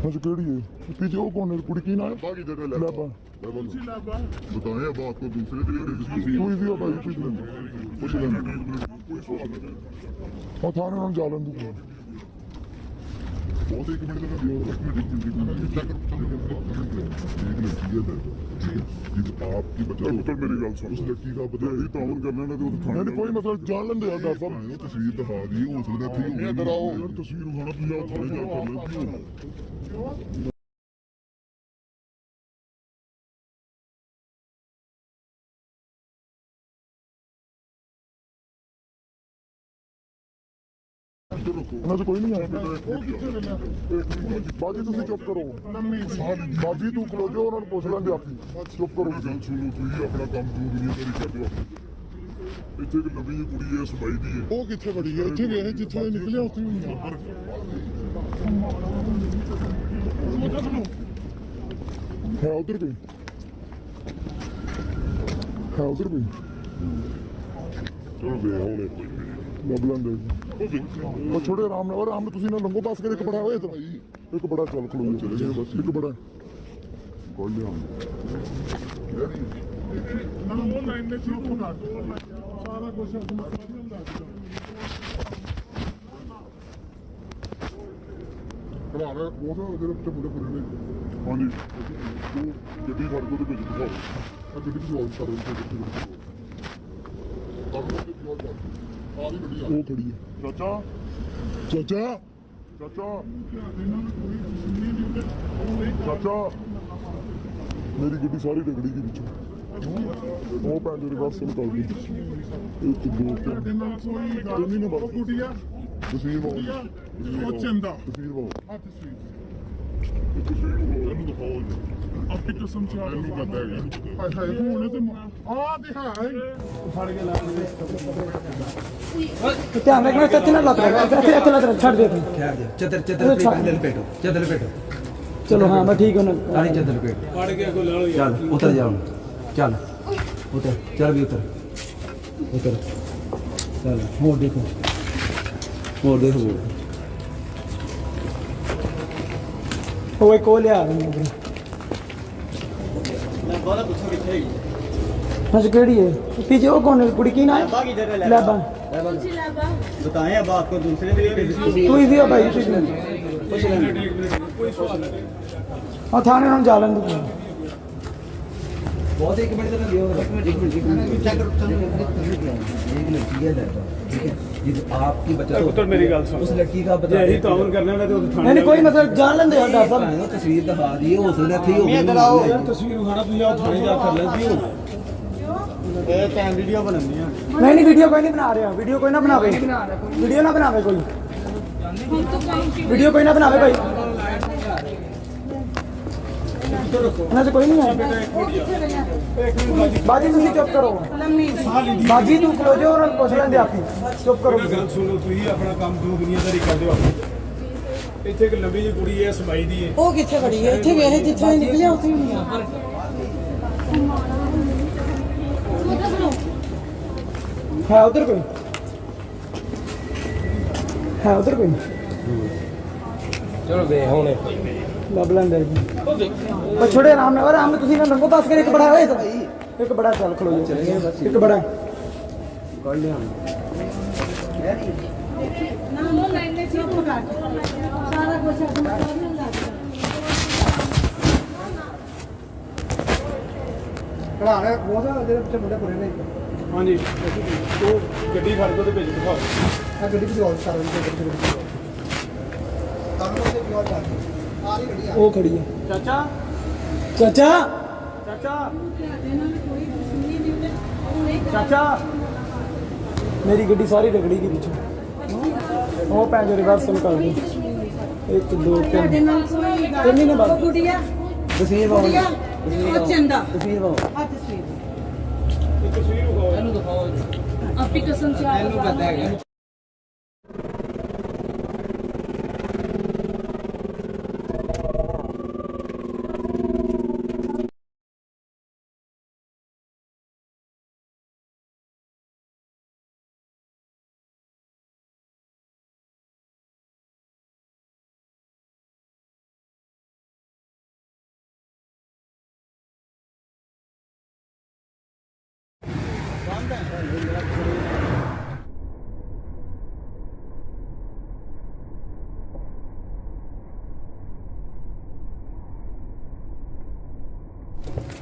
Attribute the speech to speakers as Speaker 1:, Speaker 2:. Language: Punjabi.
Speaker 1: आज केड़ी है पीछे वो कौन है कुड़ी की ना है
Speaker 2: बाकी जगह
Speaker 1: लाबा
Speaker 2: बताएं अब आपको दूसरे
Speaker 1: कोई भी हो भाई पीछे
Speaker 2: कुछ कोई सवाल नहीं
Speaker 1: और थाने हम जालन दू
Speaker 2: बहुत एक मिनट लगा दिया आपकी बच्चा डॉक्टर मेरी गल सुन उस लड़की का पता ही ताउन करना ना तो
Speaker 1: नहीं कोई मसला जान लेंदे यार डॉक्टर साहब
Speaker 2: वो तस्वीर दिखा दी हो सकता थी इधर आओ यार तस्वीर उठाना तुझे थाने जा कर ले क्यों
Speaker 1: ਉਹਨਾਂ ਚ ਕੋਈ ਨਹੀਂ ਹੈ ਬਾਜੀ ਤੁਸੀਂ ਚੁੱਪ ਕਰੋ ਬਾਜੀ ਤੂੰ ਖਲੋ ਜਾ ਉਹਨਾਂ ਨੂੰ ਪੁੱਛ ਲੈਂਦੇ ਆਪੀ ਚੁੱਪ ਕਰੋ
Speaker 2: ਗੱਲ ਸੁਣੋ ਤੁਸੀਂ ਆਪਣਾ ਕੰਮ ਤੂੰ ਦੁਨੀਆਦਾਰੀ ਕਰਦੇ ਹੋ ਇੱਥੇ ਇੱਕ ਨਵੀਂ ਜਿਹੀ ਕੁੜੀ ਹੈ ਸਬਾਈ ਦੀ ਹੈ
Speaker 1: ਉਹ ਕਿੱਥੇ ਵੜੀ ਹੈ ਇੱਥੇ ਗਏ ਜਿੱਥੋਂ ਇਹ ਨਿਕਲਿਆ ਉੱਥੇ ਹੀ ਹੁੰਦਾ ਹੈ ਉਧਰ ਕੋਈ ਹੈ ਉਧਰ ਕੋਈ
Speaker 2: ਚਲੋ ਵੇ ਆਉਣੇ ਕੋਈ
Speaker 1: ਲੱਭ ਲੈਂਦੇ ਉਹ ਛੋੜੇ ਆਰਾਮ ਨਾਲ ਆਰਾਮ ਨਾਲ ਤੁਸੀਂ ਨਾ ਲੰਗੋ ਪਾਸ ਕੇ ਇੱਕ ਬੜਾ ਹੋਏ ਤਾਂ ਇੱਕ ਬੜਾ ਚੱਲ ਖਲੋ ਚਲੇ ਗਏ ਬਸ ਇੱਕ ਬੜਾ
Speaker 2: ਗੋਲ ਲਿਆ
Speaker 1: ਨਾ ਉਹ ਲਾਈਨ ਨੇ ਚੁੱਪ ਕਰ ਸਾਰਾ ਕੁਝ ਹੁੰਦਾ
Speaker 2: ਭਰਾ ਨੇ ਉਹਦੇ ਉੱਤੇ ਮੁੰਡੇ ਪੁਰੇ ਨੇ ਹਾਂਜੀ ਉਹ ਗੱਡੀ ਫੜ ਕੇ ਉਹਦੇ ਵਿੱਚ ਦਿਖਾਓ ਆ ਗੱਡੀ ਵਿੱਚ ਆਉਂ ਕਰ ਰਹੇ ਨੇ ਕੰਮ ਤੇ ਜੋੜ ਕਰ ਆ ਵੀ ਗੱਡੀ ਆ
Speaker 1: ਉਹ ਖੜੀ ਹੈ
Speaker 2: ਚਾਚਾ
Speaker 1: ਚਾਚਾ
Speaker 2: ਚਾਚਾ ਚਾਚਾ
Speaker 1: ਮੇਰੀ ਗੱਡੀ ਸਾਰੀ ਰਗੜੀ ਦੀ ਵਿੱਚੋਂ ਉਹ ਪੈਂਦੇ ਰਿਵਰਸ ਨਿਕਲ ਗਈ ਇੱਕ ਦੋ ਤਿੰਨ ਨਹੀਂ ਨਾ ਬਸ
Speaker 2: ਕੁੜੀਆ
Speaker 1: ਤਸਵੀਰ ਪਾਓ
Speaker 2: ਉਹ ਚੰਦਾ
Speaker 1: ਤਸਵੀਰ ਪਾਓ
Speaker 2: ਆ ਤਸਵੀਰ ਇਹਨੂੰ ਦਿਖਾਓ ਆਪਣੀ ਕਸਮ ਚਾਹ ਇਹਨੂੰ ਪਤਾ ਹੈਗਾ ਹਾਏ ਹਾਏ ਹੁਣ ਤੇ ਆ ਦਿਖਾ ਫੜ ਕੇ ਲਾ
Speaker 3: ध्यान रखना इतने ना लत रखा इतने लत रख छड़ दे तू
Speaker 4: चदर चदर लपेटो चदर लपेटो
Speaker 3: चलो हाँ मैं ठीक हूँ ना
Speaker 4: सारी चदर लपेटो
Speaker 5: पड़ गया को लाओ
Speaker 4: चल उतर जाओ चल उतर चल भी उतर उतर चल मोड़ देखो
Speaker 3: वो एक और ले आ रहा हूँ हाँ जी केड़ी है पीछे वो कौन है कुड़ी की ना है लाबा
Speaker 5: बताएं अब आपको दूसरे
Speaker 3: तू ही हो भाई और थाने हम जालन दू
Speaker 4: बहुत एक मिनट लगा दिया एक मिनट एक लड़की है लड़का ठीक है जिस आपकी बच्चा
Speaker 5: पुत्र मेरी गल सुन
Speaker 4: उस लड़की का बता
Speaker 5: यही ताउन करना ना तो थाने
Speaker 3: नहीं कोई मतलब जान लेंदे यार डॉक्टर साहब
Speaker 4: वो तस्वीर दिखा दी हो सकता थी हो
Speaker 5: यार तस्वीर उठाना तुझे थाने जा कर ले क्यों ए टाइम वीडियो बनानी है
Speaker 3: नहीं वीडियो कोई नहीं बना रहा वीडियो कोई ना बनावे वीडियो ना बनावे कोई वीडियो कोई ना बनावे कोई ना से कोई नहीं है बाजी तुसी चुप करो बाजी तू खलो जो और पुछ लेंदे आपी चुप करो
Speaker 5: गल सुनो तुझे अपना काम तू दुनियादारी कर दो ਇੱਥੇ ਇੱਕ ਲੰਬੀ ਜਿਹੀ ਕੁੜੀ ਹੈ ਸਬਾਈ ਦੀ ਹੈ
Speaker 3: ਉਹ ਕਿੱਥੇ ਖੜੀ ਹੈ ਇੱਥੇ ਗਏ ਜਿੱਥੋਂ ਨਿਕਲਿਆ ਉੱਥੇ ਹੀ ਹੁੰਦਾ है उधर कोई
Speaker 5: ਚਲੋ ਵੇ ਹੁਣੇ
Speaker 3: ਲੱਭ ਲੈਂਦੇ ਪਰ ਛੋੜੇ ਆਰਾਮ ਨਾਲ ਤੁਸੀਂ ਨਾ ਲੰਗੋ ਪਾਸ ਕੇ ਇੱਕ ਬੜਾ ਹੋਏ ਤਾਂ ਇੱਕ ਬੜਾ ਚੱਲ ਖਲੋ ਜਾ ਇੱਕ ਬੜਾ
Speaker 4: कर लिया
Speaker 6: ਨਾ ਉਹ ਲਾਈਨ ਨੇ ਚੁੱਪ ਕਰ ਸਾਰਾ ਕੁਝ ਆਪਣਾ ਕਰਨ ਲੱਗ ਗਿਆ
Speaker 4: ਭਰਾ ਨੇ ਉਹਦੇ ਪਿੱਛੇ ਮੁੰਡੇ ਪੁਰੇ ਨੇ
Speaker 5: ਹਾਂਜੀ ਉਹ ਗੱਡੀ ਫੜ ਕੇ ਉਹਦੇ ਵਿੱਚ ਦਿਖਾਓ
Speaker 4: ਆ ਗੱਡੀ ਵਿੱਚ ਆਉਂ ਕਰ ਰਹੇ ਨੇ ਤੁਹਾਨੂੰ ਉਹਦੇ ਕੀ ਹਾਲ ਆ ਰਹੀ ਗੱਡੀ ਆ
Speaker 3: ਉਹ ਖੜੀ ਹੈ
Speaker 5: ਚਾਚਾ
Speaker 3: ਚਾਚਾ
Speaker 5: ਚਾਚਾ
Speaker 6: ਇਹਨਾਂ ਨੇ ਕੋਈ ਸੁਣੀ ਨਹੀਂ ਉਹਨੇ ਉਹ ਨਹੀਂ
Speaker 5: ਚਾਚਾ
Speaker 3: मेरी गड्डी सारी रगड़ी के पीछे वो पैंजो रिवर्स निकल गई एक दो
Speaker 6: ਤੁਹਾਡੇ
Speaker 3: तीन
Speaker 6: ਨਾਲ ਕੋਈ
Speaker 3: तीन ही ने
Speaker 6: ਉਹ
Speaker 3: बस
Speaker 6: ਗੁੜੀਆ
Speaker 4: ਤਸਵੀਰ
Speaker 6: ਗੁੜੀਆ ਉਹ ਚੰਦਾ
Speaker 4: ਤਸਵੀਰ ਪਾਓ
Speaker 6: ਆ ਤਸਵੀਰ
Speaker 5: ਇਹ ਤਸਵੀਰ ਵਿਖਾਓ
Speaker 4: ਇਹਨੂੰ ਦਿਖਾਓ
Speaker 6: ਆਪਣੀ ਕਸਮ ਚਾਹ
Speaker 4: ਇਹਨੂੰ ਪਤਾ ਹੈਗਾ
Speaker 3: ਬੰਦ ਹੈ